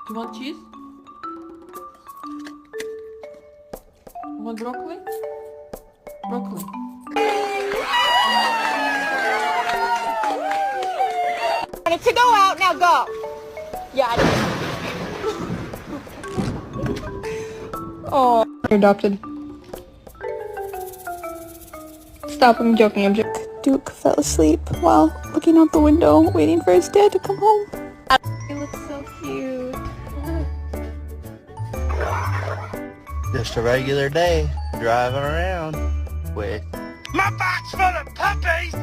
you want cheese? You want broccoli? Broccoli. To go out, now go. Yeah. Oh. You're adopted. Stop, I'm joking, I'm joking. Duke fell asleep while looking out the window, waiting for his dad to come home. You look so cute. Just a regular day driving around with My box full of puppies!